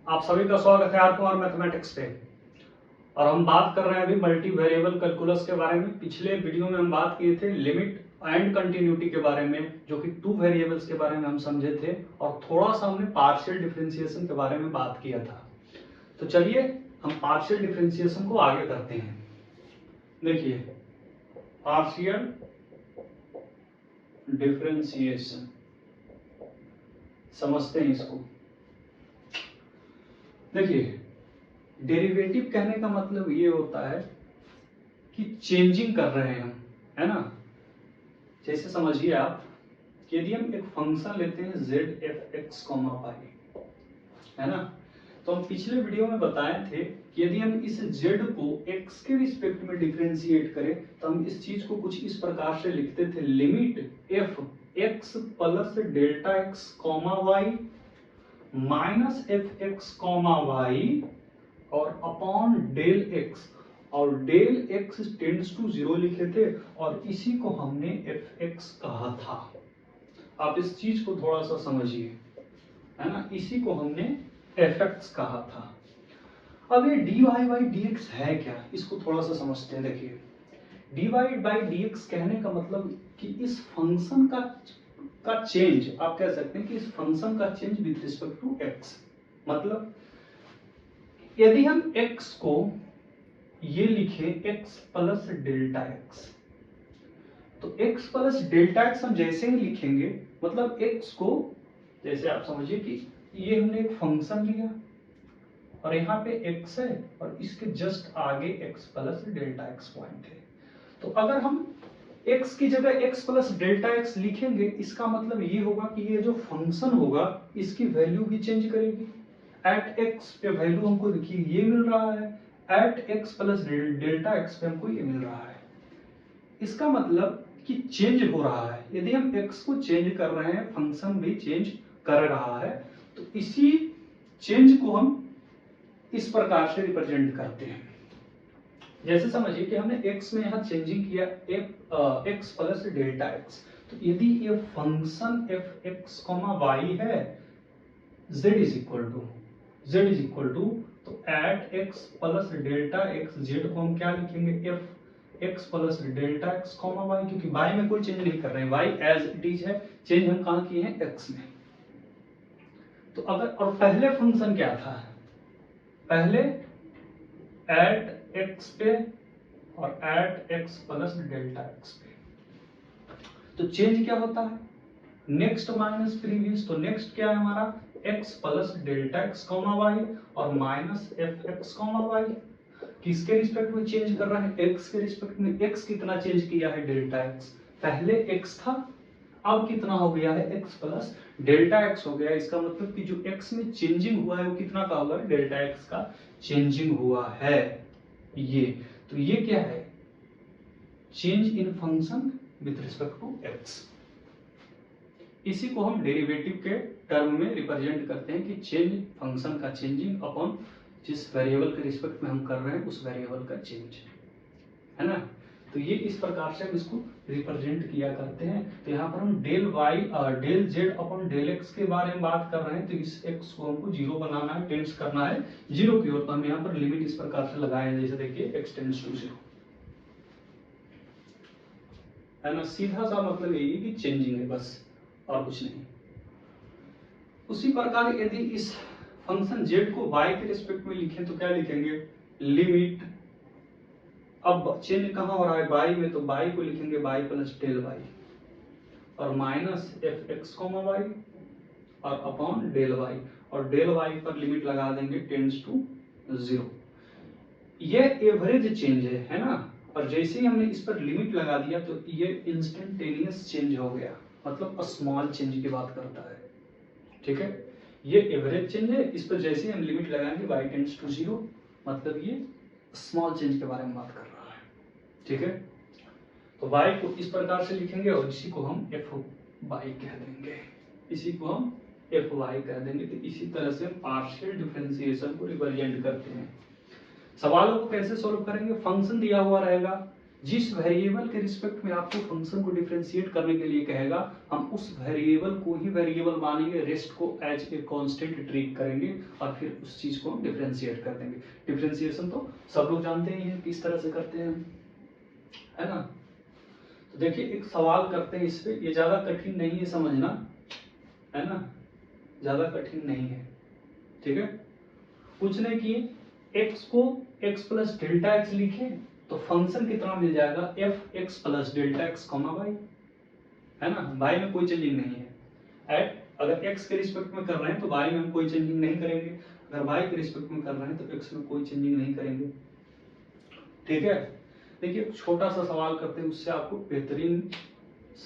आप सभी का स्वागत है आर मैथमेटिक्स पे। और हम बात कर रहे हैं अभी मल्टी वेरिएबल कैलकुलस के बारे में। पिछले वीडियो में हम बात किए थे लिमिट एंड कंटिन्यूटी के बारे में, जो कि टू वेरिएबल्स के बारे में हम समझे थे, और थोड़ा सा हमने पार्शियल डिफरेंशिएशन के बारे में बात किया था। तो चलिए हम पार्शियल डिफरेंशिएशन को आगे करते हैं। देखिए, पार्शियल डिफरेंशिएशन समझते हैं इसको। देखिए, डेरिवेटिव कहने का मतलब ये होता है कि चेंजिंग कर रहे हैं हम, है ना। जैसे समझिए आप, यदि हम एक फंक्शन लेते हैं z f x, y, है ना, तो हम पिछले वीडियो में बताए थे कि यदि हम इस z को x के रिस्पेक्ट में डिफरेंशिएट करें तो हम इस चीज को कुछ इस प्रकार से लिखते थे, limit f x plus delta x y minus F x Y और अपॉन डेल एक्स, और डेल एक्स टेंड्स टू 0 लिखे थे, और इसी को हमने एफ एक्स कहा था। आप इस चीज को थोड़ा सा समझिए, है ना, इसी को हमने एफ एक्स कहा था। अब ये d y by d x है क्या, इसको थोड़ा सा समझते हैं। देखिए, d y by d x कहने का मतलब कि इस फंक्शन का चेंज, आप कह सकते हैं कि इस फंक्शन का change with respect to x. मतलब यदि हम x को ये लिखे x प्लस डेल्टा एक्स, तो x प्लस डेल्टा एक्स हम जैसे ही लिखेंगे, मतलब x को, जैसे आप समझिए कि ये हमने एक फंक्शन लिया और यहाँ पे x है और इसके जस्ट आगे x plus delta x point है। तो अगर हम x की जगह x प्लस डेल्टा एक्स लिखेंगे, इसका मतलब ये होगा कि ये जो फंक्शन होगा इसकी वैल्यू भी चेंज करेगी। एट x पे वैल्यू हमको देखिए ये मिल रहा है, at x plus delta x पे हमको ये मिल रहा है। इसका मतलब कि चेंज हो रहा है। यदि हम x को चेंज कर रहे हैं, फंक्शन भी चेंज कर रहा है, तो इसी चेंज को हम इस प्रकार से रिप्रेजेंट करते हैं। जैसे समझिए कि हमने x में यहाँ चेंजिंग किया x प्लस डेल्टा एक्स, तो यदि ये फंक्शन एफ एक्स वाई है, z इज इक्वल टू, तो at x plus delta x, z को हम क्या लिखेंगे, f x plus delta x y, क्योंकि y में कोई चेंज नहीं कर रहे हैं, y एज इट इज है, चेंज हम कहाँ किए हैं, x में। तो अगर, और पहले फंक्शन क्या था, पहले एट x पे और at x plus delta x पे, तो चेंज क्या होता है, नेक्स्ट माइनस प्रीवियस। तो नेक्स्ट क्या है हमारा, x plus delta x Y और माइनस एफ एक्स वाई। किसके रिस्पेक्ट में चेंज कर रहा है, x के रिस्पेक्ट में। x कितना चेंज किया है, डेल्टा x, पहले x था, अब कितना हो गया है, x प्लस डेल्टा एक्स हो गया। इसका मतलब कि जो x में चेंजिंग हुआ है वो कितना का होगा, डेल्टा x का चेंजिंग हुआ है ये। तो ये क्या है, change in function with respect to x। इसी को हम डेरिवेटिव के टर्म में रिप्रेजेंट करते हैं कि चेंज, फंक्शन का चेंजिंग अपॉन जिस वेरिएबल के रिस्पेक्ट में हम कर रहे हैं उस वेरिएबल का चेंज, है ना। तो ये इस प्रकार से हम इसको रिप्रेजेंट किया करते हैं। तो यहाँ पर हम del Y del z upon del x के बारे में बात कर रहे हैं, तो इस एक्स को हमको जीरो बनाना है, टेंड्स करना है जीरो की ओर। तो हम यहाँ पर लिमिट इस प्रकार से लगाए हैं, जैसे देखिए एक्स टेंड्स टू जीरो, है ना। सीधा सा मतलब यही है कि चेंजिंग है, बस और कुछ नहीं। उसी प्रकार यदि इस फंक्शन z को y के रिस्पेक्ट में लिखें तो क्या लिखेंगे, लिमिट, अब चेंज कहाँ हो रहा है, y में, तो y को लिखेंगे y प्लस डेल y और माइनस एफ एक्स वाई और अपॉन डेल y, और डेल y पर लिमिट लगा देंगे टेंड्स टू 0। ये एवरेज चेंज है ना। और जैसे ही हमने इस पर लिमिट लगा दिया तो ये इंस्टेंटेनियस चेंज हो गया, मतलब स्मॉल चेंज की बात करता है, ठीक है। ये एवरेज चेंज है, इस पर जैसे ही हम लिमिट लगाएंगे y टेंड्स टू 0, मतलब ये स्मॉल चेंज के बारे में बात कर रहा है, ठीक है। तो y को इस प्रकार से लिखेंगे और इसी को हम एफ वाई कह देंगे, इसी को हम एफ वाई कह देंगे। तो इसी तरह से पार्शियल डिफरेंशिएशन को रिप्रेजेंट करते हैं। सवालों को कैसे सोल्व करेंगे, फंक्शन दिया हुआ रहेगा, जिस वेरिएबल के रिस्पेक्ट में आपको फंक्शन को डिफरेंशिएट करने के लिए कहेगा, हम उस वेरिएबल को ही वेरिएबल मानेंगे, रेस्ट को एज ए कांस्टेंट ट्रीट करेंगे और फिर उस चीज को हम डिफरेंशिएट कर देंगे। डिफरेंशिएशन तो सब लोग जानते ही हैं किस तरह से करते हैं, है ना। तो देखिए एक सवाल करते हैं इस पे, ये ज्यादा कठिन नहीं है समझना, है ना, ज्यादा कठिन नहीं है, ठीक है। पूछने की x को x प्लस डेल्टा एक्स लिखे तो फंक्शन कितना मिल जाएगा, f x plus delta x comma y, है ना। वाई में कोई चेंजिंग नहीं है। एट अगर x के रिस्पेक्ट में कर रहे हैं तो y में हम कोई चेंजिंग नहीं करेंगे, अगर y के रिस्पेक्ट में कर रहे हैं तो x में कोई चेंजिंग नहीं करेंगे, ठीक है। देखिए छोटा सा सवाल करते हैं, उससे आपको बेहतरीन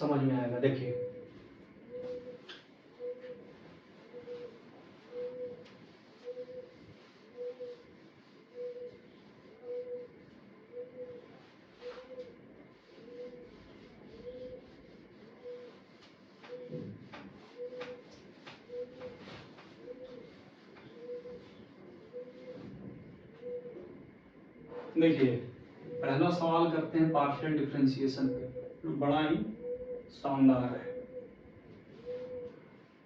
समझ में आएगा। देखिए देखिए पहला सवाल करते हैं पार्शियल डिफरेंशिएशन पे, बड़ा ही शानदार है।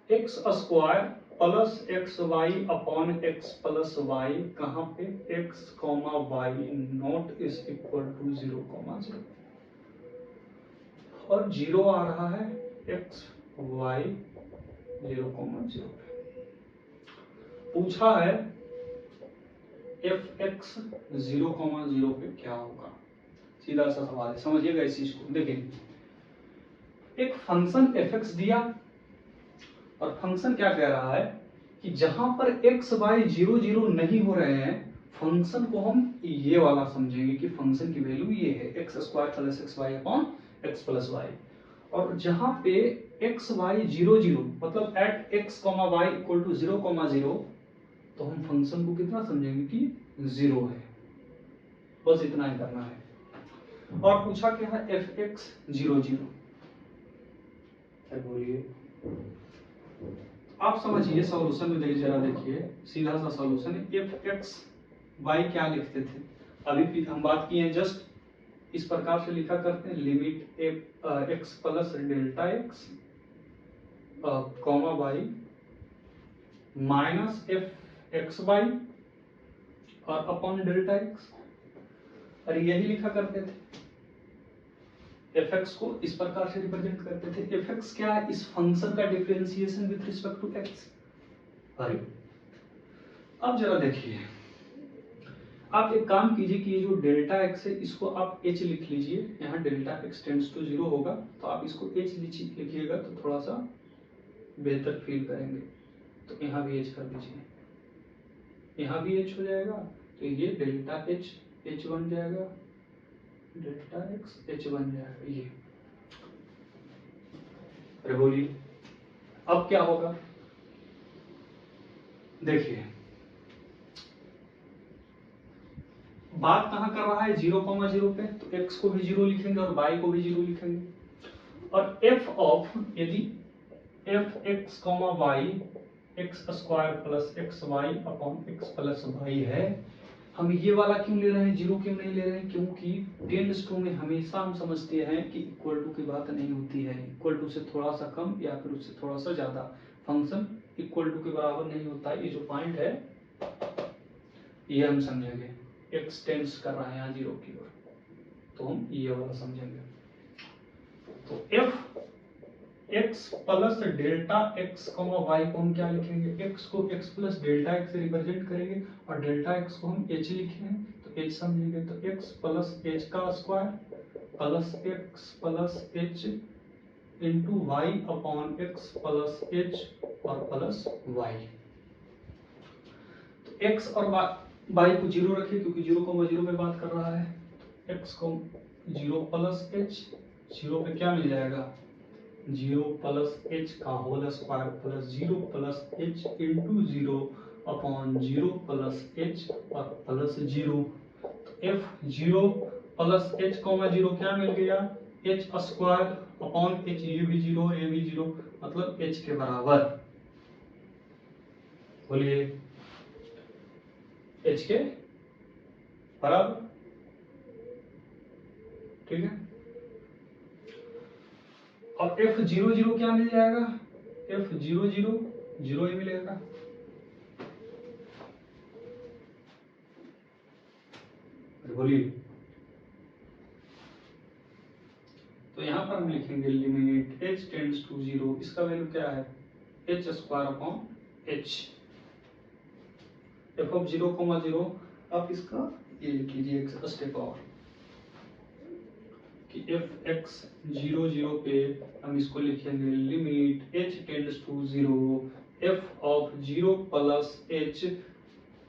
X square plus x y upon x plus y, कहाँ पे, x comma y not is equal to 0,0 और 0 आ रहा है एक्स वाई 0,0 पे। पूछा है एफ एक्स 0,0 पे क्या होगा। सीधा सा सवाल है, समझिएगा इस चीज को। देखिए एक फंक्शन एफ एक्स दिया और फंक्शन क्या कह रहा है कि जहां पर एक्स वाई 0,0 नहीं हो रहे हैं, फंक्शन को हम ये वाला समझेंगे कि फंक्शन की वैल्यू ये है x square plus x y upon x plus y. और जहां पे एक्स वाई 0,0 मतलब at x comma y equal to 0,0, तो हम फंक्शन को कितना समझेंगे कि 0 है। बस इतना ही करना है। और पूछा क्या है एफ एक्स 0,0, बोलिए आप समझिए सॉल्यूशन में देखिए, जरा देखिए सीधा सा सॉल्यूशन है। एफ एक्स वाई क्या लिखते थे, अभी हम बात किए हैं जस्ट, इस प्रकार से लिखा करते हैं limit F x plus delta x comma y minus F x Y और अपॉन डेल्टा एक्स, और यही लिखा करते थे। एफ एक्स को इस प्रकार से रिप्रेजेंट करते थे। एफ एक्स क्या है, इस फंक्शन का differentiation with respect to x. अरे अब जरा देखिए, आप एक काम कीजिए कि ये जो डेल्टा एक्स है इसको आप h लिख लीजिए, यहाँ डेल्टा एक्स टेंड्स टू 0 होगा तो आप इसको h लिखिएगा तो थोड़ा सा बेहतर फील करेंगे। तो यहाँ भी h कर दीजिए, यहाँ भी h हो जाएगा, तो ये डेल्टा h बन जाएगा, डेल्टा एक्स h बन जाएगा ये। अरे बोलिए अब क्या होगा, देखिए बात कहां कर रहा है 0,0 पे, तो x को भी 0 लिखेंगे और y को भी 0 लिखेंगे। और f ऑफ यदि f x comma y x square plus x y upon x plus y है, हम ये वाला क्यों ले रहे हैं, 0 क्यों नहीं ले रहे हैं, क्योंकि टेंड्स टू में हमेशा हम समझते हैं कि इक्वल टू की बात नहीं होती है, इक्वल टू से थोड़ा सा कम या फिर उससे थोड़ा सा ज्यादा, फंक्शन इक्वल टू के बराबर नहीं होता है। ये जो पॉइंट है ये हम समझेंगे, एक्स टेंड्स कर रहा है यहाँ 0 की ओर, तो हम ये वाला समझेंगे। तो f x plus delta x comma y को हम क्या लिखेंगे, एक्स को एक्स प्लस डेल्टा एक्स से रिप्रेजेंट करेंगे और डेल्टा एक्स को हम एच लिखे हैं तो एच समझेंगे। तो एक्स प्लस एच का square plus x plus H into y upon x plus H और प्लस वाई। तो एक्स और वाई को 0 रखिए क्योंकि 0,0 पे बात कर रहा है। एक्स को 0 प्लस एच, 0 पे क्या मिल जाएगा 0 प्लस एच का whole square plus 0 plus H into 0 upon 0 plus H और plus 0। F 0 plus H comma 0 क्या मिल गया, एच स्क्वायर अपॉन एच, ये भी 0 ये भी 0 मतलब एच के बराबर। बोलिए एच के बराबर। ठीक है। और f00 क्या मिल जाएगा, f00 जीरो ही मिलेगा। बोलिए, तो यहां पर हम लिखेंगे लिमिट h टेंड्स टू 0, इसका वैल्यू क्या है h square upon h, f(0,0) आप इसका ये लिख लीजिए एक स्टेप और कि f(x00) पे हम इसको लिखेंगे limit h tends to 0 f(0 plus h,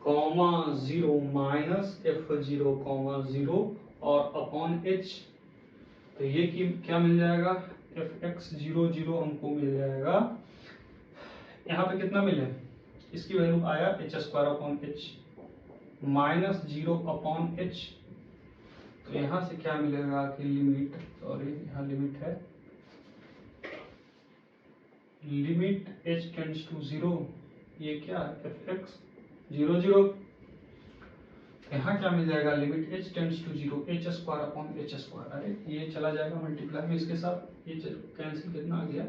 0 minus f(0,0) और अपॉन h। तो ये क्या मिल जाएगा, f(x00) हमको मिल जाएगा, यहाँ पे कितना मिले, इसकी वैल्यू आया h square upon h minus 0 upon h। तो यहाँ से क्या मिलेगा कि लिमिट, सॉरी यहाँ लिमिट है, लिमिट h टेंड्स टू 0, ये क्या है f(x00), यहाँ क्या मिल जाएगा limit h tends to 0 h square upon h square. अरे ये चला जाएगा मल्टीप्लाई में इसके साथ, ये कैंसिल, कितना आ गया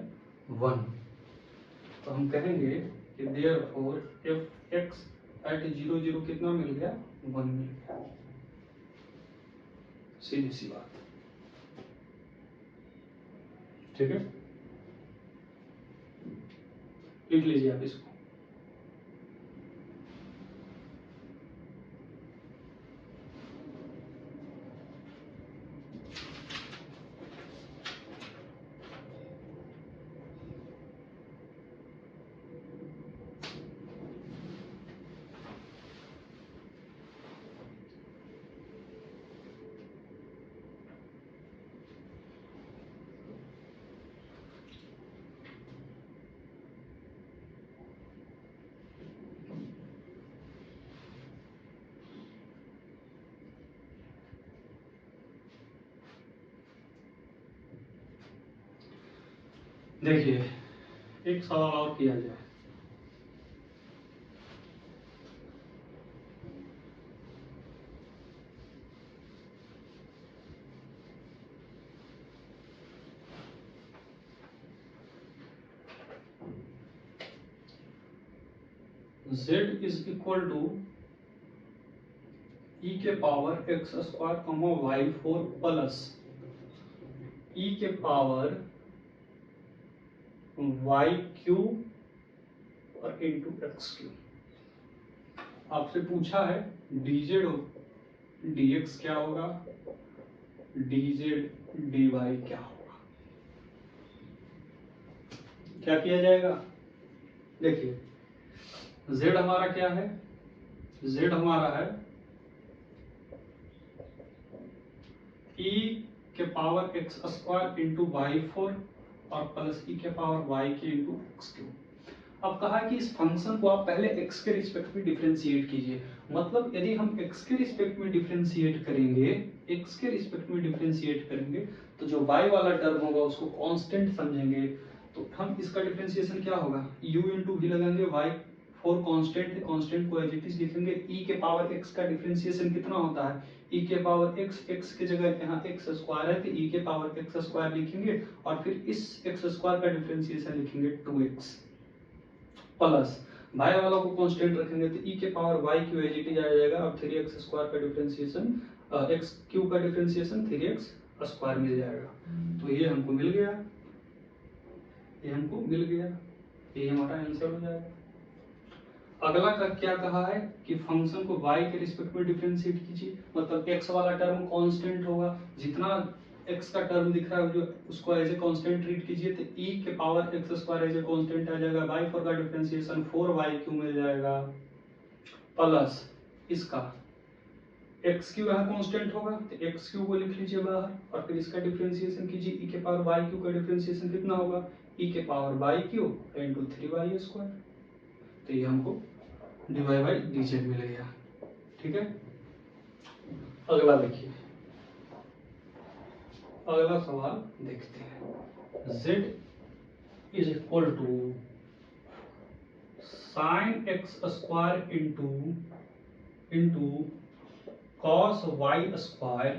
1। तो हम कहेंगे कि देयरफॉर f(x at 0,0) कितना मिल गया 1 मिल गया। सीधी सी बात, ठीक है, लिख लीजिए आप इसको। देखिए एक सवाल और किया जाए, z is equal to e के power x square y4 plus e के पावर y क्यूब और इंटू एक्स क्यूब। आपसे पूछा है dz dx क्या होगा, dz dy क्या होगा। क्या किया जाएगा, देखिए z हमारा क्या है, z हमारा है e के power x square into y4 और प्लस e के पावर y के इंटू एक्स क्यूब। अब कहा कि इस फंक्शन को आप पहले x के रिस्पेक्ट में डिफरेंशिएट कीजिए। मतलब यदि हम x के रिस्पेक्ट में डिफरेंशिएट करेंगे, x के रिस्पेक्ट में डिफरेंशिएट करेंगे तो जो y वाला टर्म होगा उसको कांस्टेंट समझेंगे। तो हम इसका डिफरेंशिएशन क्या होगा, u इंटू भी लगाएंगे, y4 कांस्टेंट है, कांस्टेंट को एज इट इज लिखेंगे। e के पावर x का डिफरेंशिएशन कितना होता है, e के पावर x, x की जगह यहाँ x स्क्वायर है तो e के पावर x स्क्वायर लिखेंगे और फिर इस x स्क्वायर का डिफरेंशिएशन लिखेंगे 2x प्लस y वाला को कांस्टेंट रखेंगे तो e के power y Q as it is आ जाएगा। अब 3x स्क्वायर का डिफरेंशिएशन, x क्यूब का डिफरेंशिएशन 3x स्क्वायर मिल जाएगा। तो ये हमको मिल गया, ये हमको मिल गया, ये हमारा आंसर हो जाएगा। अगला का क्या कहा है कि फंक्शन को y के रिस्पेक्ट में डिफरेंशिएट कीजिए। मतलब x वाला टर्म कांस्टेंट होगा, जितना x का टर्म दिख रहा है जो उसको एज ए कांस्टेंट ट्रीट कीजिए तो e के power x square as a constant आ जाएगा। y4 का डिफरेंशिएशन 4y मिल जाएगा प्लस इसका x क्यू यहाँ कांस्टेंट होगा तो x क्यू को लिख लीजिए बाहर और फिर इसका डिफरेंशिएशन कीजिए। e के पावर y क्यू का डिफरेंशिएशन कितना होगा, e के power y Q into 3y square. तो ये हमको dy बाई dz मिल गया, ठीक है। अगला देखिए, अगला सवाल देखते हैं। z is equal to sine x square into cos Y square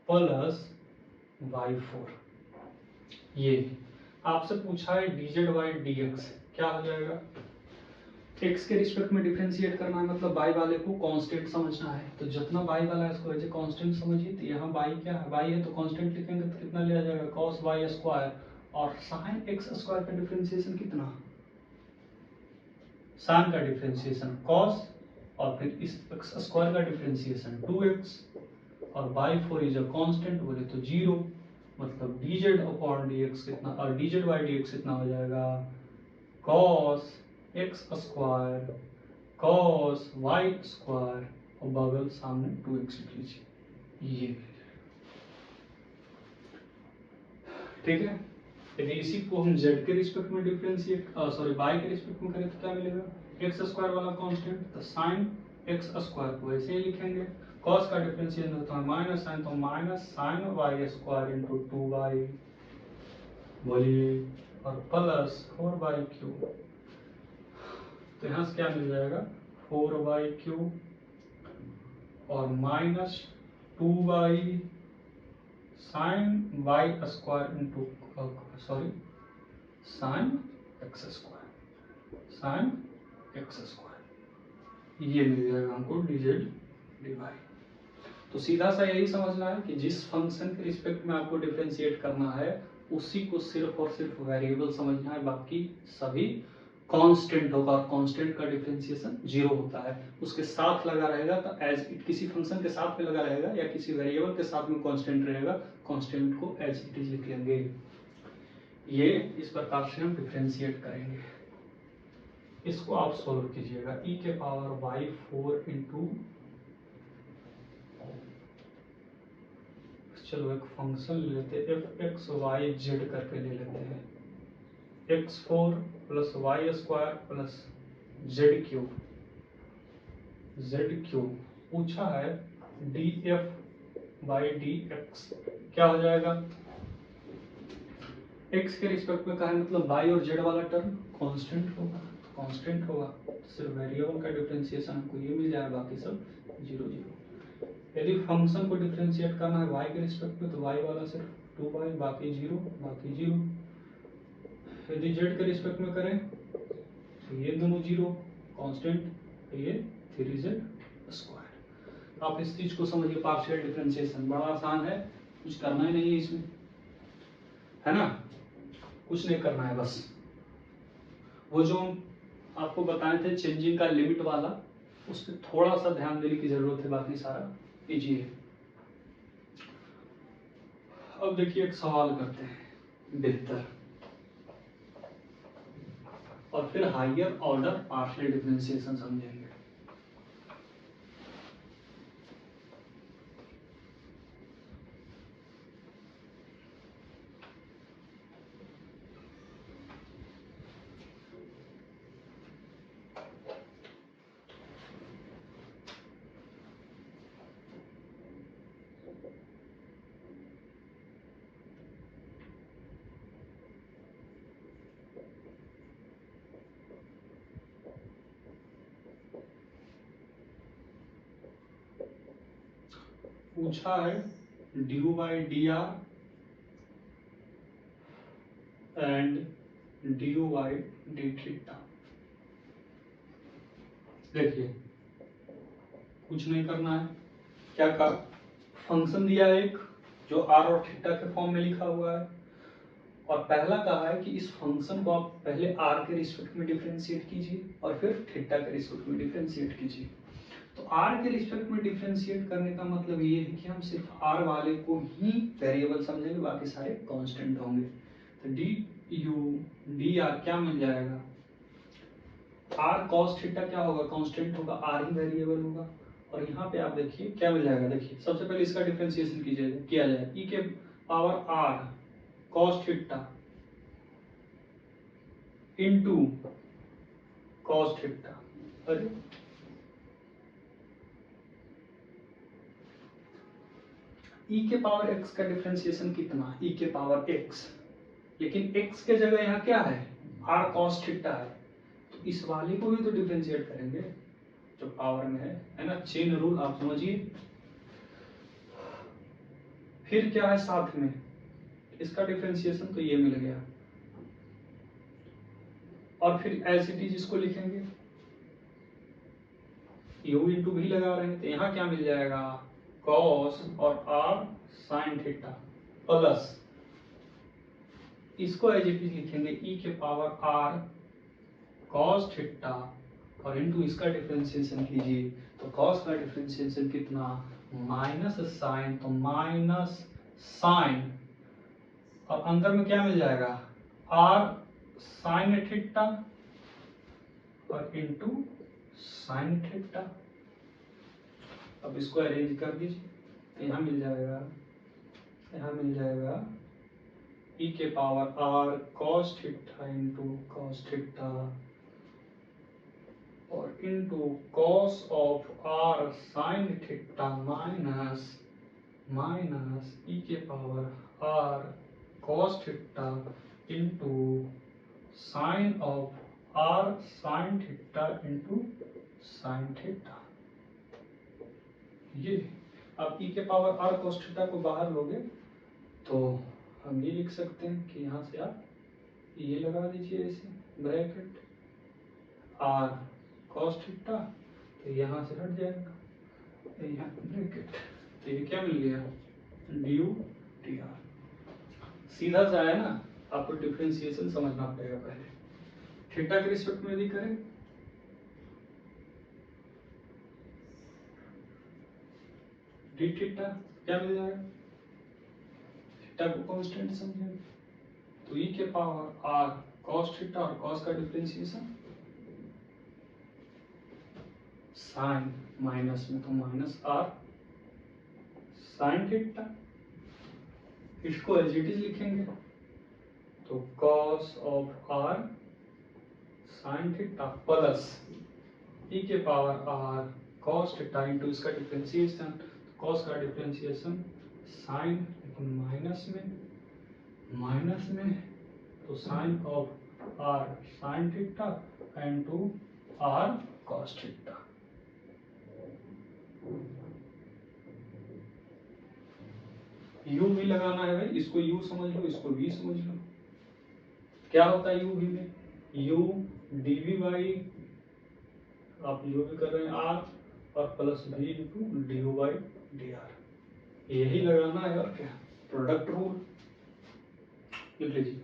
plus y4। ये आपसे पूछा है dz बाई dx, क्या हो जाएगा? x के रिस्पेक्ट में डिफरेंशिएट करना है, मतलब y वाले को कांस्टेंट समझना है। तो जितना y वाला है इसको एज ए कांस्टेंट समझिए। तो यहाँ y क्या है? y है तो कांस्टेंट लिखेंगे तो कितना लिया जाएगा? cos y square. और sin x स्क्वायर का डिफरेंशिएशन कितना? sin का डिफरेंशिएशन cos, और फिर इस x स्क्वायर का डिफरेंशिएशन 2x, और y4 इज अ कांस्टेंट, बोले तो 0। मतलब dz अपॉन dx कितना, और dz बाई dx कितना हो जाएगा? cos x square cos y square, और बगल सामने 2x लिख लीजिए। ये ठीक है। यदि इसी को हम z के रिस्पेक्ट में डिफरेंशिएट y के रिस्पेक्ट में करें तो क्या मिलेगा? x स्क्वायर वाला कांस्टेंट, तो sin x स्क्वायर को ऐसे ही लिखेंगे। cos का डिफरेंशिएशन होता है माइनस साइन, तो minus sin y square into 2y, बोलिए, और प्लस 4y3। तो यहाँ से क्या मिल जाएगा? 4y3 और minus 2y sin y square into sin x square, ये मिल जाएगा हमको dz dy। तो सीधा सा यही समझना है कि जिस फंक्शन के रिस्पेक्ट में आपको डिफरेंशिएट करना है उसी को सिर्फ और सिर्फ वेरिएबल समझना है, बाकी सभी कांस्टेंट होगा। और कांस्टेंट का डिफरेंशिएशन 0 होता है, उसके साथ लगा रहेगा तो एज इट, किसी फंक्शन के साथ में लगा रहेगा या किसी वेरिएबल के साथ में कांस्टेंट रहेगा, कांस्टेंट को एज इट इज लिख लेंगे। ये इस प्रकार से हम डिफरेंशिएट करेंगे। इसको आप सोल्व कीजिएगा। e के पावर y4 इंटू, चलो एक फंक्शन ले लेते हैं f(x,y,z) करके ले लेते हैं। x4 plus y square plus z3 पूछा है df बाई dx, क्या हो जाएगा? x के रिस्पेक्ट में कहा है, मतलब y और z वाला टर्म कांस्टेंट होगा, कांस्टेंट होगा, सिर्फ वेरिएबल का डिफरेंशिएशन हमको ये मिल जाएगा, बाकी सब 0 0। यदि फंक्शन को डिफरेंशिएट करना है y के रिस्पेक्ट में तो y वाला सिर्फ 2y, बाकी 0। यदि z के रिस्पेक्ट में करें तो ये दोनों 0 कांस्टेंट, तो ये 3z स्क्वायर। आप इस चीज को समझिए, पार्शियल डिफरेंशिएशन बड़ा आसान है, कुछ करना ही नहीं है इसमें, है ना? कुछ नहीं करना है, बस वो जो आपको बताए थे चेंजिंग का लिमिट वाला, उस पर थोड़ा सा ध्यान देने की जरूरत है, बाकी सारा इजी है। अब देखिए एक सवाल करते हैं बेहतर, और फिर हायर ऑर्डर पार्शियल डिफरेंशिएशन समझेंगे। पूछा है due by D R and due by D theta. देखिए कुछ नहीं करना है, क्या का फंक्शन दिया है एक जो आर और थीटा के फॉर्म में लिखा हुआ है, और पहला कहा है कि इस फंक्शन को आप पहले आर के रिस्पेक्ट में डिफरेंशिएट कीजिए और फिर थीटा के रिस्पेक्ट में डिफरेंशिएट कीजिए। तो आर के रिस्पेक्ट में डिफरेंशिएट करने का मतलब ये है कि हम सिर्फ आर वाले को ही वेरिएबल समझेंगे, बाकी सारे कांस्टेंट होंगे। तो डी यू डी आर क्या मिल जाएगा? आर कॉस थीटा क्या होगा? कांस्टेंट होगा, आर ही वेरिएबल होगा। और यहाँ पे आप देखिए क्या मिल जाएगा, देखिए सबसे पहले इसका डिफरेंशिएशन किया जाए, ई के power r cos theta into cos theta. अरे e के पावर x का डिफरेंशिएशन कितना? e के पावर x, लेकिन x के जगह यहाँ क्या है? r cos थीटा है, तो इस वाले को भी तो डिफरेंशिएट करेंगे। जो पावर में है ना, चेन रूल आप समझिए। फिर क्या है साथ में, इसका डिफरेंशिएशन तो ये मिल गया, और फिर एज इट इज इसको लिखेंगे, u इंटू भी लगा रहे हैं तो यहाँ क्या मिल जाएगा, cos और r sin थीटा प्लस इसको एज इट इज लिखेंगे e के पावर r cos थीटा, और इनटू इसका डिफरेंशिएशन कीजिए तो cos का डिफरेंशिएशन कितना, माइनस साइन, तो माइनस साइन, और अंदर में क्या मिल जाएगा, r साइन थीटा और इनटू साइन थीटा। अब इसको अरेंज कर दीजिए, यहाँ मिल जाएगा, यहाँ मिल जाएगा e के power r cos theta into cos theta और into cos of r sin theta minus minus e के power r cos theta into sine of r sin theta into sine theta. ये आप e के power r cos theta को बाहर लोगे तो हम ये लिख सकते हैं कि यहाँ से आप ये लगा दीजिए ऐसे ब्रैकेट r cos थीटा, तो यहाँ से हट जाएगा, यहाँ ब्रैकेट, तो ये क्या मिल गया, du dr। सीधा सा है ना, आपको डिफरेंशिएशन समझना पड़ेगा पहले। थीटा के रिस्पेक्ट में यदि करें डी थीटा क्या मिल जाएगा, थीटा को कांस्टेंट समझेंगे तो e के पावर r cos थीटा और cos का डिफरेंशिएशन साइन माइनस में तो माइनस r साइन थीटा, इसको एज इट इज लिखेंगे तो cos of r sine theta plus e के power r cos theta into इसका डिफरेंशिएशन, cos का डिफरेंशिएशन साइन, लेकिन माइनस में तो sine of r sine theta into r cos theta. u भी लगाना है भाई, इसको u समझ लो, इसको v समझ लो। क्या होता है u v में, u dv बाई, आप जो भी कर रहे हैं r और plus v into D by D R, यही लगाना है और क्या, प्रोडक्ट रूल लिख लीजिए।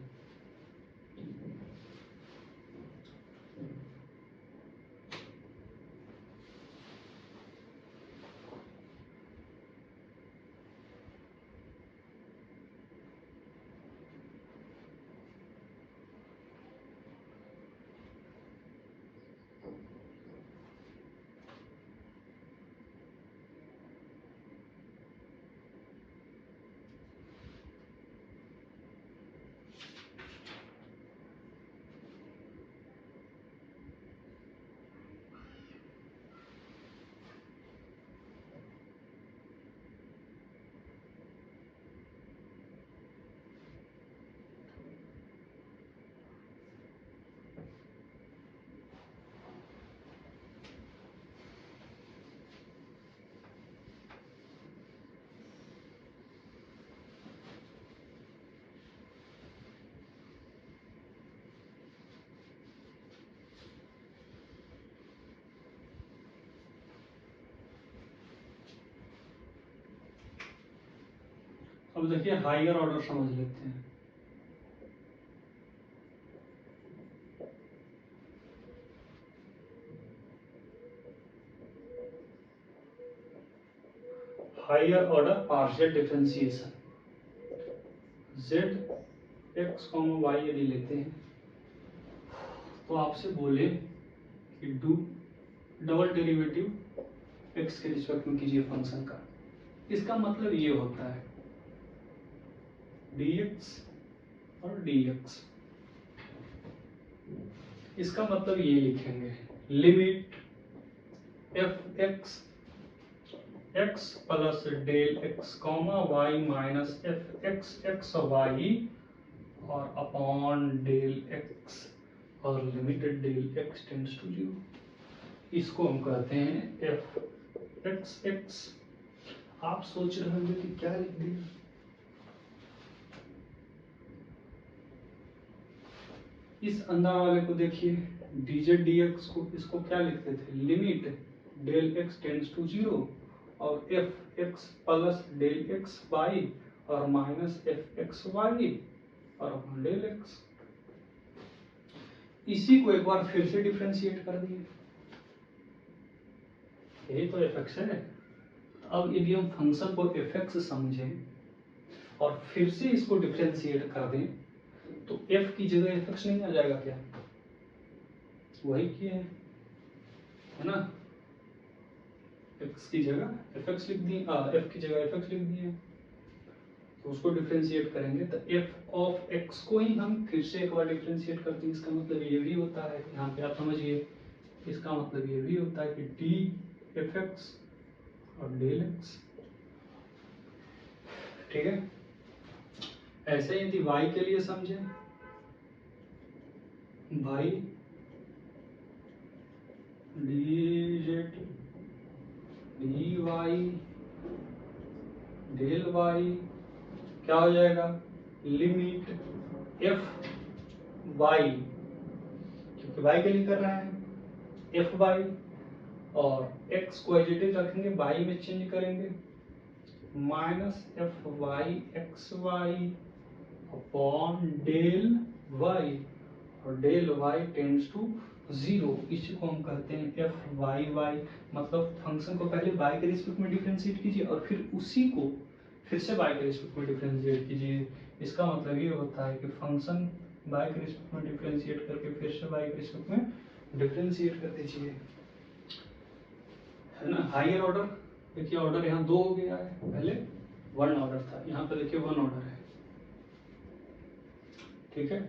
अब देखिए हायर ऑर्डर समझ लेते हैं। Higher order partial differentiation, z x y यदि लेते हैं तो आपसे बोले कि डू डबल डेरिवेटिव x के रिस्पेक्ट में कीजिए फंक्शन का। इसका मतलब ये होता है dx और dx, इसका मतलब ये लिखेंगे limit f x x plus del x comma y minus f x x y और अपॉन डेल x और limited del x tends to 0। इसको हम कहते हैं एफ एक्स एक्स। आप सोच रहे होंगे कि क्या लिख दिया, इस अंदर वाले को देखिए, dz dx को, इसको क्या लिखते थे, limit del x tends to 0 और f x plus del x Y और माइनस एफ एक्स वाई और डेल एक्स। इसी को एक बार फिर से डिफ्रेंशिएट कर दिए, यही तो एफ एक्स है। अब यदि हम फंक्शन को एफ एक्स समझें और फिर से इसको डिफ्रेंशिएट कर दें तो एफ की जगह एफ एक्स नहीं आ जाएगा क्या, वही किए है ना, एक्स की जगह एफ एक्स लिख दिए, एफ की जगह एफ एक्स लिख दिए, तो उसको डिफ्रेंशिएट करेंगे तो एफ ऑफ एक्स को ही हम फिर से एक बार डिफ्रेंशिएट करते हैं। इसका मतलब ये भी होता है, यहाँ पे आप समझिए, इसका मतलब ये भी होता है कि डी एफ एक्स और डेल एक्स, ठीक है। ऐसे यदि y के लिए समझे, y dz dy del y क्या हो जाएगा, लिमिट एफ वाई, क्योंकि y के लिए कर रहे हैं, एफ वाई और x को एज इट इज रखेंगे, y में चेंज करेंगे, minus f Y x y upon del y और डेल वाई टेंड्स टू 0। इसी को हम कहते हैं एफ वाई वाई। मतलब फंक्शन को पहले y के रिस्पेक्ट में डिफरेंशिएट कीजिए और फिर उसी को फिर से y के रिस्पेक्ट में डिफरेंशिएट कीजिए। इसका मतलब ये होता है कि फंक्शन y के रिस्पेक्ट में डिफरेंशिएट करके फिर से y के रिस्पेक्ट में डिफरेंशिएट कर दीजिए, है ना। हायर ऑर्डर देखिए, ऑर्डर यहाँ 2 हो गया है, पहले 1 ऑर्डर था, यहाँ पे देखिए 1 ऑर्डर है, ठीक है।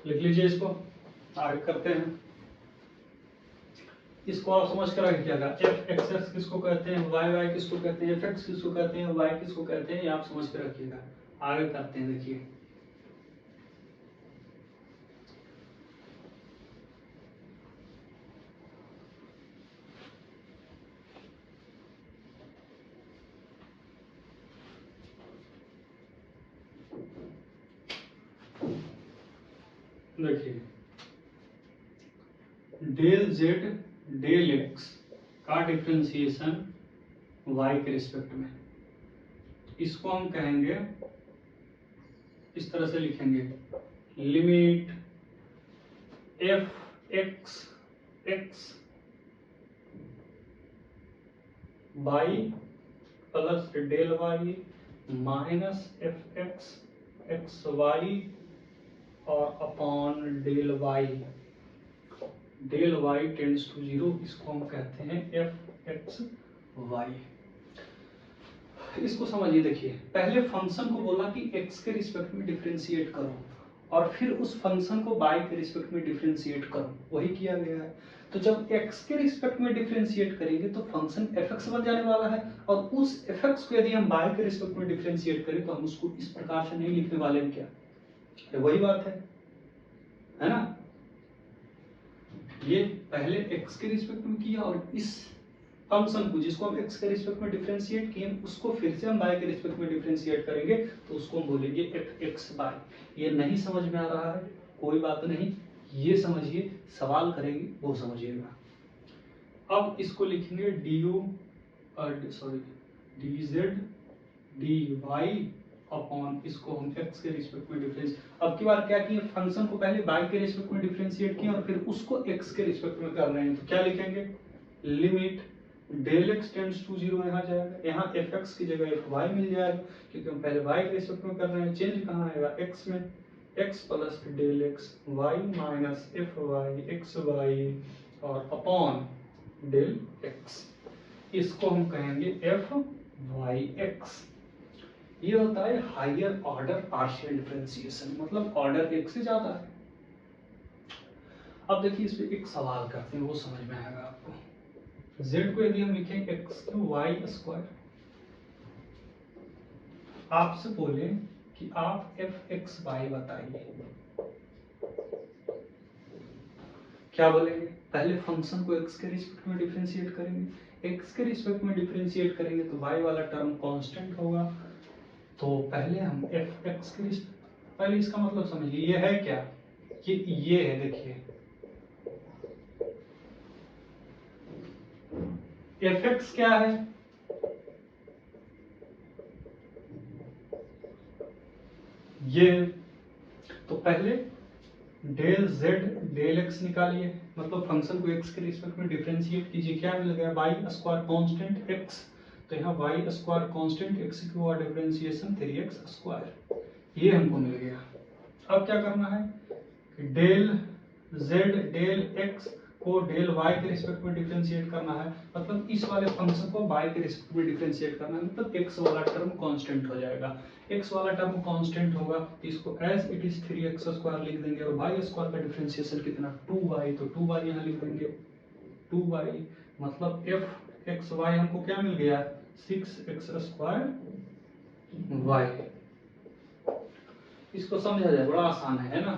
लिख लीजिए, इसको आगे करते हैं। इसको आप समझ कर आगे क्या कहा, एफ एक्स एक्स किसको कहते हैं, वाई वाई किसको कहते हैं, एफ एक्स किसको कहते हैं, वाई किसको कहते हैं, ये आप समझ कर रखिएगा। आगे करते हैं, देखिए देखिए डेल जेड डेल एक्स का डिफ्रेंसिएशन वाई के रिस्पेक्ट में, इसको हम कहेंगे, इस तरह से लिखेंगे, limit F x X Y plus del Y minus F x X Y और upon del Y, del Y tends to 0, इसको हम कहते हैं एफ एक्स वाई। इसको समझिए, देखिए पहले फंक्शन को बोला कि x के रिस्पेक्ट में डिफरेंशिएट करो और फिर उस फंक्शन को y के रिस्पेक्ट में डिफरेंशिएट करो, वही किया गया है। तो जब x के रिस्पेक्ट में डिफरेंशिएट करेंगे तो फंक्शन fx बन जाने वाला है और उस fx को यदि हम y के रिस्पेक्ट में डिफरेंशिएट करें तो हम उसको इस प्रकार से नहीं लिखने वाले हैं, क्या वही बात है ना। ये पहले x के रिस्पेक्ट में किया और इस फंक्शन को जिसको हम x के रिस्पेक्ट में डिफरेंशिएट किए उसको फिर से हम y के रिस्पेक्ट में डिफरेंशिएट करेंगे तो उसको हम बोलेंगे fx y। ये नहीं समझ में आ रहा है कोई बात नहीं, ये समझिए, सवाल करेंगे वो समझिएगा। अब इसको लिखेंगे du sorry d z d y upon इसको हम x के रिस्पेक्ट में डिफरेंस, अब की बार क्या किए, फंक्शन को पहले y के रिस्पेक्ट में डिफरेंशिएट किया और फिर उसको x के रिस्पेक्ट में कर रहे हैं, तो क्या लिखेंगे, limit del x tends to 0 यहाँ जाएगा, यहाँ fx की जगह fy मिल जाएगा क्योंकि हम पहले y के रिस्पेक्ट में कर रहे हैं, चेंज कहाँ आएगा x में, x plus del x y minus fy xy और अपॉन डेल x, इसको हम कहेंगे fyx। ये होता है हायर ऑर्डर पार्शियल डिफरेंशिएशन, मतलब ऑर्डर एक से ज्यादा है। अब देखिए इस पे एक सवाल करते हैं, वो समझ में आएगा आपको। z को यदि हम लिखें x क्यू वाई स्क्वायर, आपसे बोले कि आप fxy बताइए, क्या बोलेंगे, पहले फंक्शन को x के रिस्पेक्ट में डिफरेंशिएट करेंगे, x के रिस्पेक्ट में डिफरेंशिएट करेंगे तो y वाला टर्म कांस्टेंट होगा, तो पहले हम fx के रिस्पेक्ट, पहले इसका मतलब समझिए, ये है क्या, ये है, देखिए fx क्या है, ये, तो पहले डेल z डेल x निकालिए, मतलब फंक्शन को x के रिस्पेक्ट में डिफरेंशिएट कीजिए, क्या मिल गया, y स्क्वायर कांस्टेंट x, तो यहाँ y स्क्वायर कांस्टेंट x की हुआ डिफरेंशिएशन 3x स्क्वायर, ये हमको मिल गया। अब क्या करना है, डेल z डेल x को डेल y के रिस्पेक्ट में डिफरेंशिएट करना है, मतलब इस वाले फंक्शन को y के रिस्पेक्ट में डिफरेंशिएट करना है, मतलब x वाला टर्म कांस्टेंट हो जाएगा, x वाला टर्म कांस्टेंट होगा तो इसको as it is 3x square लिख देंगे और y स्क्वायर का डिफरेंशिएशन कितना 2y, तो 2y यहाँ लिख देंगे, 2y मतलब fxy हमको क्या मिल गया 6x स्क्वायर y। इसको समझा जाए, बड़ा आसान है ना,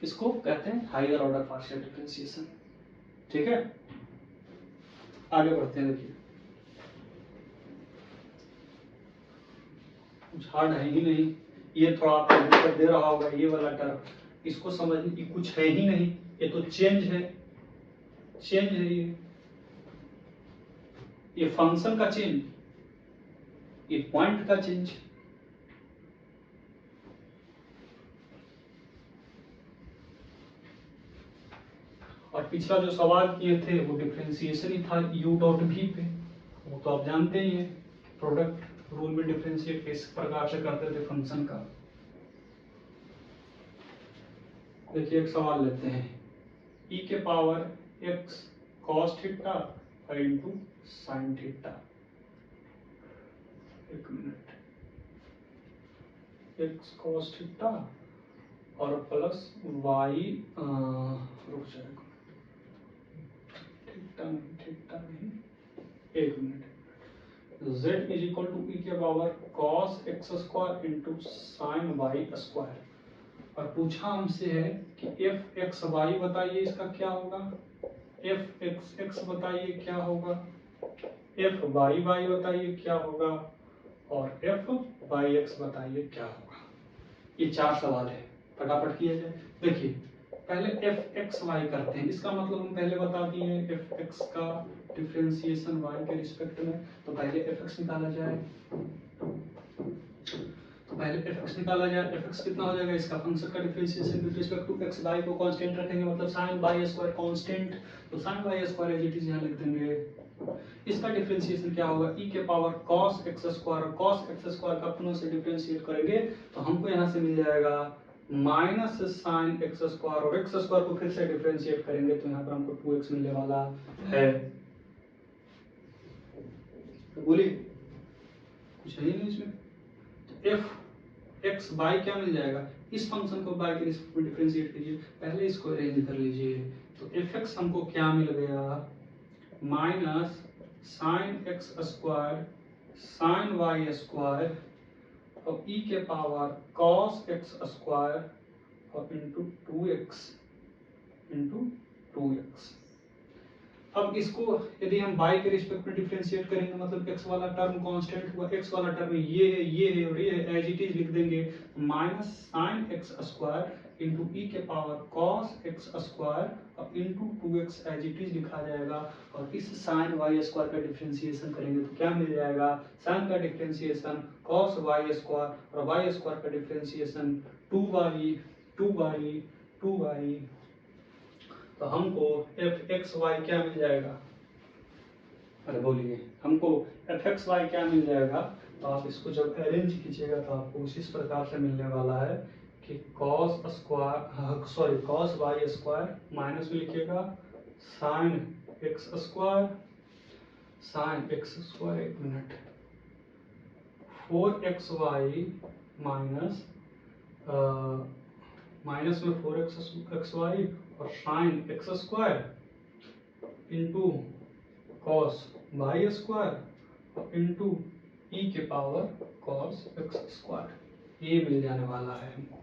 इसको कहते हैं हायर ऑर्डर पार्शियल डिफरेंशिएशन। ठीक है, आगे बढ़ते हैं। देखिए कुछ हार्ड है ही नहीं, ये थोड़ा आपको दिक्कत दे रहा होगा, ये वाला टर्म, इसको समझने की कुछ है ही नहीं, ये तो चेंज है, चेंज है ये फंक्शन का चेंज, ये पॉइंट का चेंज। और पिछला जो सवाल किए थे वो डिफरेंशिएशन ही था u डॉट v पे, वो तो आप जानते ही हैं, प्रोडक्ट रूल में डिफरेंशिएट किस प्रकार से करते थे फंक्शन का। देखिए एक सवाल लेते हैं, e के power x cos theta into sine theta, एक मिनट, x cos थीटा और प्लस y रुक जाएगा, थीटा नहीं, एक मिनट, z is equal to E के power cos x square into sine Y square, और पूछा हमसे है कि एफ एक्स वाई बताइए इसका क्या होगा, एफ एक्स एक्स बताइए क्या होगा, एफ वाई वाई बताइए क्या होगा, और एफ वाई एक्स बताइए क्या होगा। ये चार सवाल है, फटाफट किए जाए। देखिए पहले एफ एक्स वाई करते हैं, इसका मतलब हम पहले बता दिए एफ एक्स का डिफरेंशिएशन वाई के रिस्पेक्ट में, तो पहले एफ एक्स निकाला जाए, तो पहले fx निकाला जाए, fx कितना हो जाएगा, इसका फंक्शन का differentiation with respect to x y को कांस्टेंट रखेंगे, मतलब sin y स्क्वायर कांस्टेंट, तो sin y square as it is यहाँ लिख देंगे। इसका डिफरेंशिएशन क्या होगा, e के power cos x square, cos x square का पुनः से डिफरेंशिएट करेंगे तो हमको यहाँ से मिल जाएगा माइनस sin x स्क्वायर, और x स्क्वायर को फिर से डिफरेंशिएट करेंगे तो यहाँ पर हमको 2x मिलने वाला है। तो बोलिए कुछ है ही नहीं इसमें, तो f एक्स बाई क्या मिल जाएगा, इस फंक्शन को बाई के रिस्पेक्ट में डिफरेंशिएट कीजिए, पहले इसको अरेंज कर लीजिए, तो एफ एक्स हमको क्या मिल गया, minus sine x square sine Y square और ई के पावर कॉस एक्स स्क्वायर और इंटू 2x इंटू 2x। अब इसको यदि हम y के रिस्पेक्ट में डिफरेंशिएट करेंगे, मतलब x वाला टर्म कांस्टेंट हुआ, x वाला टर्म ये है और ये है, एज इट इज लिख देंगे, minus sine x square into ई के पावर कॉस एक्स स्क्वायर और into 2x as it is लिखा जाएगा। और इस साइन वाई स्क्वायर का डिफ्रेंसिएशन करेंगे तो क्या मिल जाएगा, साइन का डिफ्रेंसिएशन कॉस वाई स्क्वायर और वाई स्क्वायर का डिफ्रेंसिएशन 2y। तो हमको एफ एक्स वाई क्या मिल जाएगा, अरे बोलिए, हमको एफ एक्स वाई क्या मिल जाएगा। तो आप इसको जब अरेंज कीजिएगा तो आपको इस प्रकार से मिलने वाला है कि कॉस वाई स्क्वायर माइनस में लिखिएगा साइन एक्स स्क्वायर, एक मिनट, 4xy माइनस में 4xy और sine x square into cos Y square और इंटू ई के पावर कॉस एक्स स्क्वायर, ये मिल जाने वाला है हमको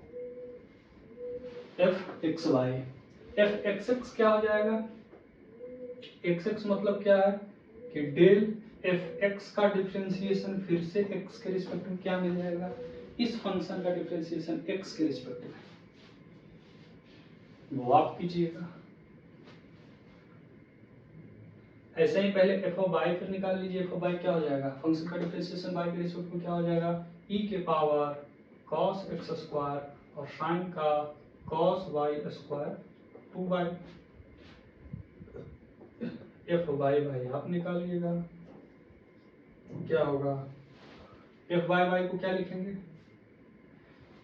f x y. F x x क्या हो जाएगा, एक्स एक्स मतलब क्या है कि डेल एफ एक्स का डिफरेंशिएशन फिर से एक्स के रिस्पेक्ट में क्या मिल जाएगा, इस फंक्शन का डिफरेंशिएशन एक्स के रिस्पेक्ट में, वो आप कीजिएगा। ऐसे ही पहले एफ ऑफ वाई फिर निकाल लीजिए, एफ ऑफ वाई क्या हो जाएगा, फंक्शन का डिफरेंशिएशन वाई के रिस्पेक्ट में क्या हो जाएगा, ई के पावर कॉस एक्स स्क्वायर और साइन का cos Y square 2y। F y y आप निकालिएगा, क्या होगा, एफ वाई वाई को क्या लिखेंगे,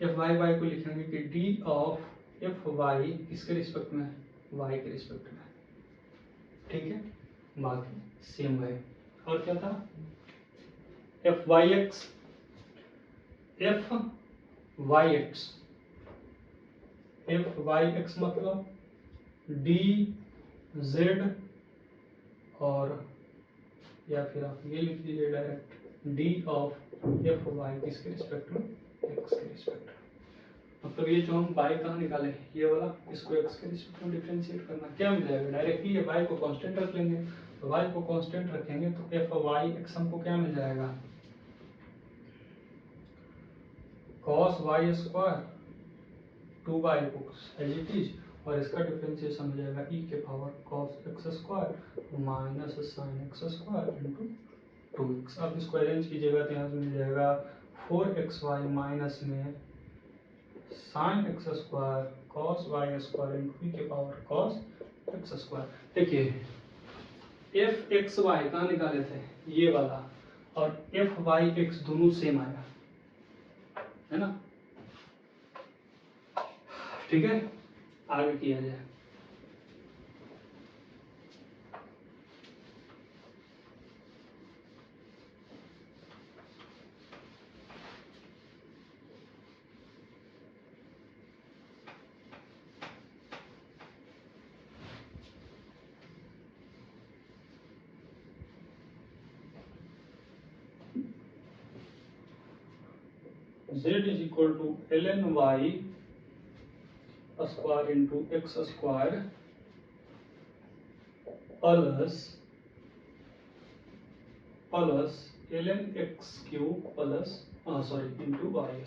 एफ वाई वाई को लिखेंगे कि डी ऑफ एफ वाई किसके रिस्पेक्ट में, वाई के रिस्पेक्ट में, ठीक है, बाकी सेम है। और क्या था, एफ वाई एक्स मतलब डी जेड और या फिर आप ये लिख लीजिए direct d of f y किसके रिस्पेक्ट में, एक्स के रिस्पेक्ट में। मतलब ये जो हम वाई कहाँ निकाले, ये वाला, इसको एक्स के रिस्पेक्ट में डिफरेंशिएट करना, क्या मिल जाएगा, डायरेक्टली ये वाई को कांस्टेंट रख लेंगे। तो वाई को कांस्टेंट रखेंगे तो एफ वाई एक्स हमको क्या मिल जाएगा, cos Y square 2y as it is, और इसका डिफरेंशिएशन हो जाएगा ई के power cos x square minus sine x square into 2x। आप इसको अरेंज कीजिएगा तो यहाँ से मिल जाएगा 4xy माइनस में sine x square cos Y square into ई के पावर कॉस एक्स स्क्वायर। देखिए एफ एक्स वाई कहाँ निकाले थे, ये वाला, और एफ वाई एक्स दोनों सेम आया है ना, ठीक है, आगे किया जाए। z is equal to ln y square into x square plus ln x cube plus into y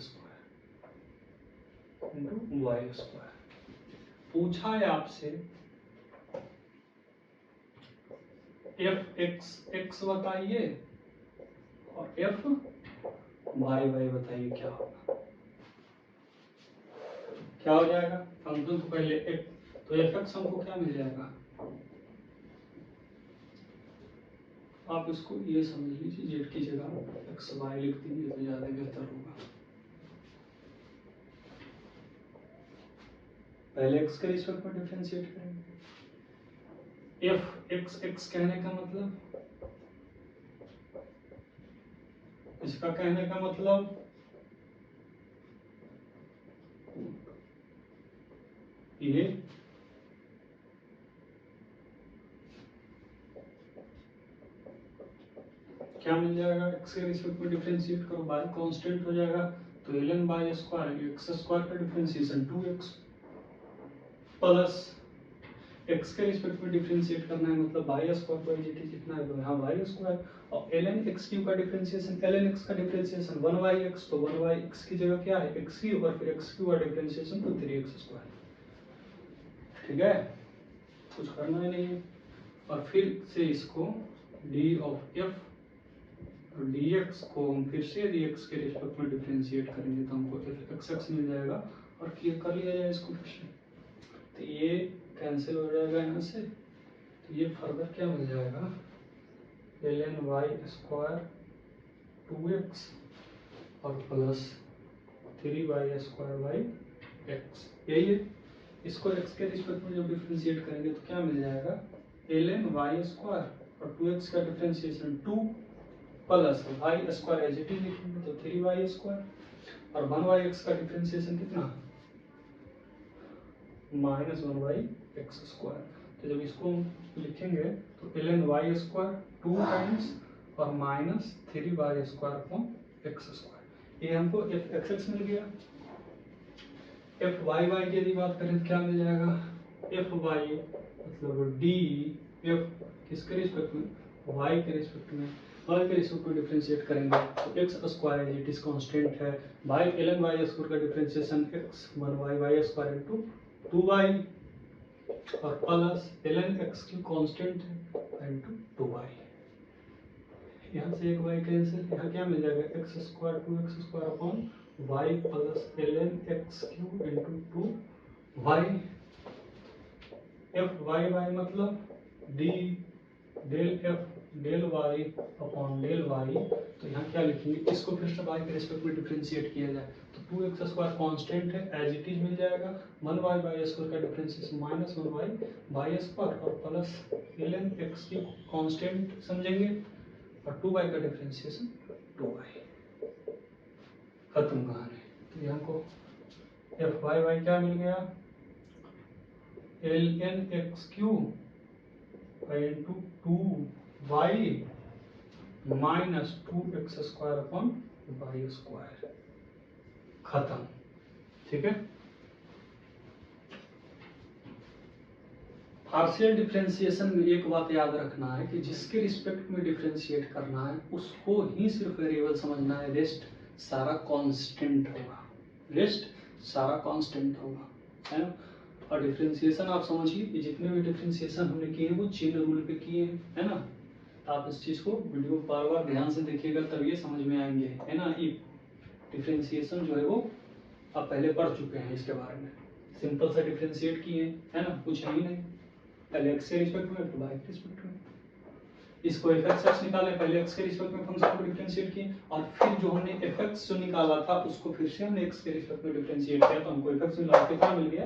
square. पूछा है आपसे एफ एक्स एक्स बताइए और एफ वाई वाई बताइए क्या होगा, क्या हो जाएगा, फंक्शन को पहले एक तो एफ एक्स हमको क्या मिल जाएगा, आप इसको ये समझ लीजिए जेड की जगह एक्स वाई लिख दीजिए तो ज्यादा बेहतर होगा। पहले एक्स के रिस्पेक्ट में डिफरेंशिएट करेंगे। एफ एक्स एक्स कहने का मतलब, इसका कहने का मतलब ये क्या मिल जाएगा, एक्स के रिस्पेक्ट में डिफरेंशिएट करो, बाय कांस्टेंट हो जाएगा तो ln bye square x square का डिफरेंशिएशन 2x प्लस x के रिस्पेक्ट में डिफरेंशिएट करना है, मतलब y square by G T कितना है, तो यहाँ y स्क्वायर, और ln x क्यू का डिफरेंशिएशन, ln x का डिफरेंशिएशन 1y(x), तो 1y(x) की जगह क्या है x क्यू, और फिर x क्यू का डिफरेंशिएशन तो 3x स्क्वायर। ठीक है, कुछ करना ही नहीं है। और फिर से इसको d ऑफ f और dx को हम फिर से dx के रिस्पेक्ट में डिफरेंशिएट करेंगे तो हमको fxx मिल जाएगा, और क्लियर कर लिया जाए इसको फिर से, तो ये कैंसिल हो जाएगा यहाँ से, तो ये फर्दर क्या मिल जाएगा, ln y स्क्वायर 2x और plus 3y square by x, यही है। इसको x के रिस्पेक्ट में जब डिफरेंशिएट करेंगे तो क्या मिल जाएगा, ln y स्क्वायर और 2x का differentiation 2 plus y square as it is लिखेंगे तो 3y स्क्वायर, और 1y(x) का डिफरेंशिएशन कितना, -1y(x) स्क्वायर। तो जब इसको लिखेंगे तो ln y स्क्वायर 2 टाइम्स और minus 3y square upon x square, ये हमको fxx मिल गया। fyy की यदि बात करें तो क्या मिल जाएगा, fy मतलब d f किसके रिस्पेक्ट में, y के रिस्पेक्ट में, y के रिस्पेक्ट में डिफरेंशिएट करेंगे तो x square as it is constant है, बाय ln y स्क्वायर का differentiation x 1y square into 2y और प्लस ln x की कांस्टेंट है इनटू 2y, यहाँ से एक y कैंसिल, यहाँ क्या मिल जाएगा x square 2x square upon y plus ln x cube into 2y, fy मतलब d del f del y upon del y, तो यहाँ क्या लिखेंगे, इसको फिर से y के रिस्पेक्ट में डिफरेंशिएट किया जाए तो 2x स्क्वायर कांस्टेंट है एज इट इज मिल जाएगा, 1y बाई स्क्वायर का डिफरेंशिएशन -1y बाई स्क्वायर और प्लस ln x की कांस्टेंट समझेंगे और 2y का डिफरेंशिएशन 2y, खत्म कहानी। तो यहाँ को fy क्या मिल गया, ln x cube into 2y minus 2x square upon y square, खत्म। ठीक है, पार्शियल डिफरेंशिएशन में एक बात याद रखना है कि जिसके रिस्पेक्ट में डिफरेंशिएट करना है उसको ही सिर्फ वेरिएबल समझना है, रेस्ट सारा कांस्टेंट होगा, रेस्ट सारा कांस्टेंट होगा, है ना। और डिफरेंशिएशन आप समझिए कि जितने भी डिफरेंशिएशन हमने किए हैं वो चेन रूल पे किए हैं, है ना। तो आप इस चीज को वीडियो बार बार ध्यान से देखिएगा तब ये समझ में आएंगे, है ना। ये डिफरेंशिएशन जो है वो आप पहले पढ़ चुके हैं, इसके बारे में सिंपल सा डिफरेंशिएट किए, है ना, कुछ है ही नहीं, पहले x के रिस्पेक्ट में फिर y के रिस्पेक्ट में, इसको fx निकाले, पहले x के रिस्पेक्ट में फंक्शन को डिफरेंशिएट किए और फिर जो हमने fx जो निकाला था उसको फिर से हमने x के रिस्पेक्ट में डिफरेंशिएट किया तो हमको fx मिला, कितना मिल गया